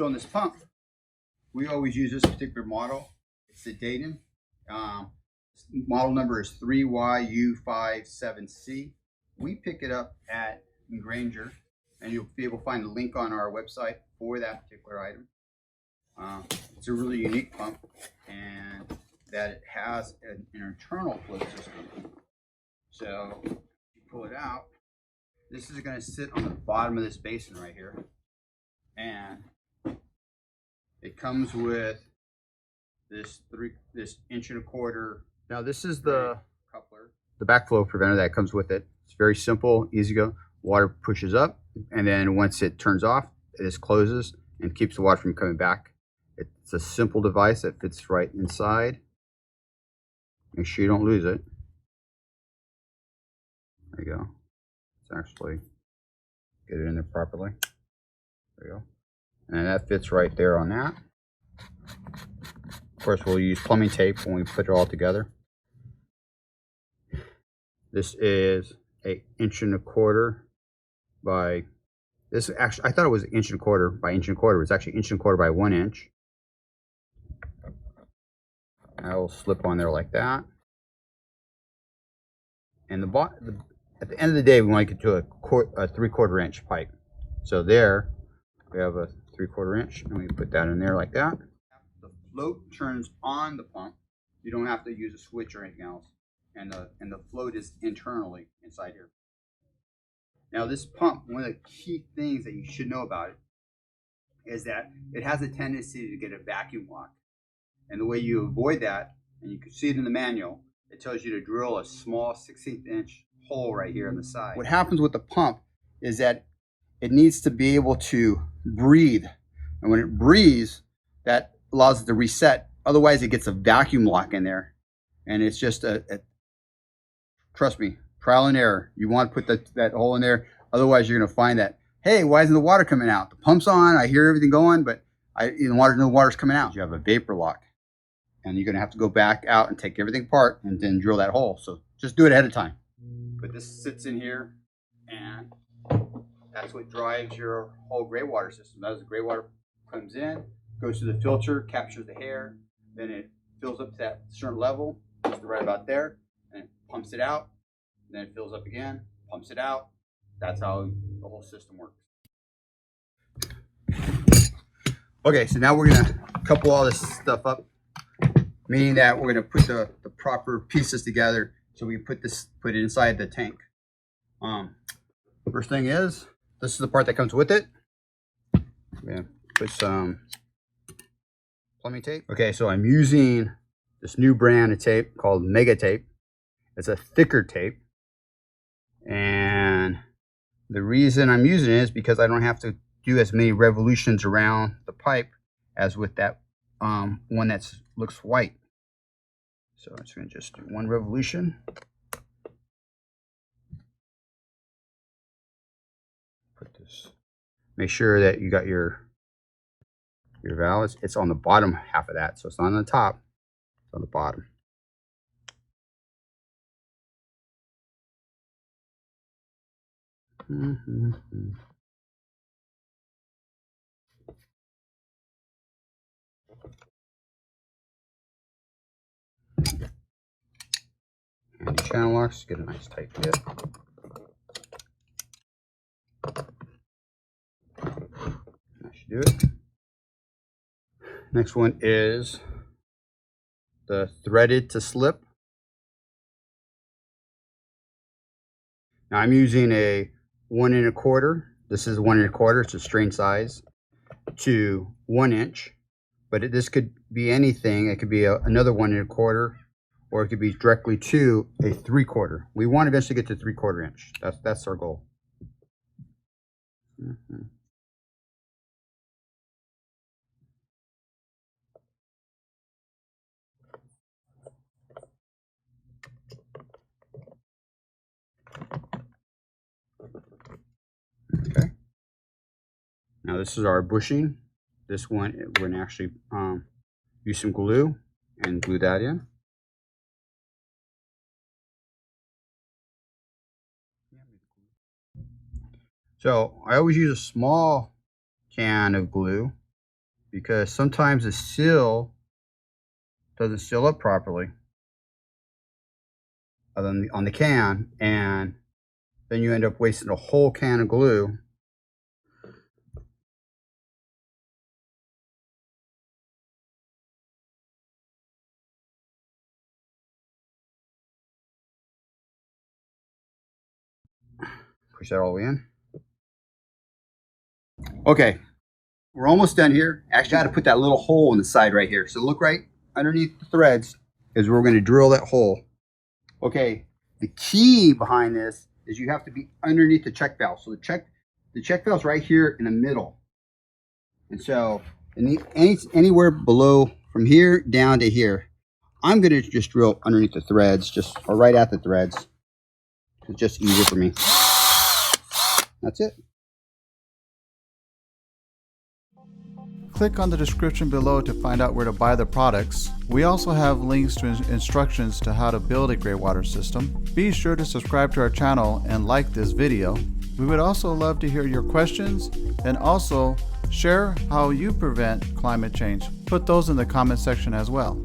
So on this pump, we always use this particular model. It's the Dayton. Model number is 3YU57C. We pick it up at Granger, and you'll be able to find a link on our website for that particular item. It's a really unique pump, and that it has an internal flow system. So you pull it out. This is going to sit on the bottom of this basin right here, and it comes with this 1.25 inch. Now this is the coupler, the backflow preventer that comes with it. It's very simple, easy to go. Water pushes up, and then once it turns off, it just closes and keeps the water from coming back. It's a simple device that fits right inside. Make sure you don't lose it. There you go. It's actually, get it in there properly. There you go. And that fits right there on that. Of course, we'll use plumbing tape when we put it all together. This is an 1.25 inch by, this actually, I thought it was 1.25 inch by 1.25 inch. It's actually 1.25 inch by 1 inch. I will slip on there like that. And at the end of the day, we want to get to a 3/4 inch pipe. So there, we have a 3/4 inch, and we put that in there like that. The float turns on the pump. You don't have to use a switch or anything else. And the float is internally inside here. Now this pump, one of the key things that you should know about it is that it has a tendency to get a vacuum lock. And the way you avoid that, and you can see it in the manual, it tells you to drill a small 1/16 inch hole right here on the side. What happens with the pump is that it needs to be able to breathe. And when it breathes, that allows it to reset. Otherwise, it gets a vacuum lock in there. And it's just trust me, trial and error. You want to put that hole in there. Otherwise, you're going to find that, hey, why isn't the water coming out? The pump's on, I hear everything going, but no water's coming out. You have a vapor lock. And you're going to have to go back out and take everything apart and then drill that hole. So just do it ahead of time. But this sits in here, and that's what drives your whole gray water system. As the gray water comes in, goes to the filter, captures the hair, then it fills up to that certain level, goes to right about there, and it pumps it out, then it fills up again, pumps it out. That's how the whole system works. Okay, so now we're gonna couple all this stuff up, meaning that we're gonna put the proper pieces together so we put it inside the tank. First thing is, this is the part that comes with it. I'm gonna put some plumbing tape. Okay, so I'm using this new brand of tape called Mega Tape. It's a thicker tape, and the reason I'm using it is because I don't have to do as many revolutions around the pipe as with that one that looks white. So I'm just going to just do one revolution. Put this. Make sure that you got your valve. It's on the bottom half of that, so it's not on the top. It's on the bottom. And the channel locks, get a nice tight fit. That should do it. Next one is the threaded to slip. Now I'm using a 1 1/4. This is 1 1/4. It's a strain size to 1 inch, but this could be anything. It could be another 1 1/4, or it could be directly to a 3/4. We want to eventually get to 3/4 inch. That's our goal. Okay. Now this is our bushing. This one, we're going to actually use some glue and glue that in. So I always use a small can of glue because sometimes the seal doesn't seal up properly on the can, and then you end up wasting a whole can of glue. Push that all the way in. Okay, we're almost done here. Actually, I got to put that little hole in the side right here. So look right underneath the threads is where we're going to drill that hole. Okay, the key behind this is you have to be underneath the check valve. So the check valve's right here in the middle. And so anywhere below from here down to here, I'm going to just drill underneath the threads, or right at the threads. It's just easier for me. That's it. Click on the description below to find out where to buy the products. We also have links to instructions to how to build a Greywater system. Be sure to subscribe to our channel and like this video. We would also love to hear your questions and also share how you prevent climate change. Put those in the comment section as well.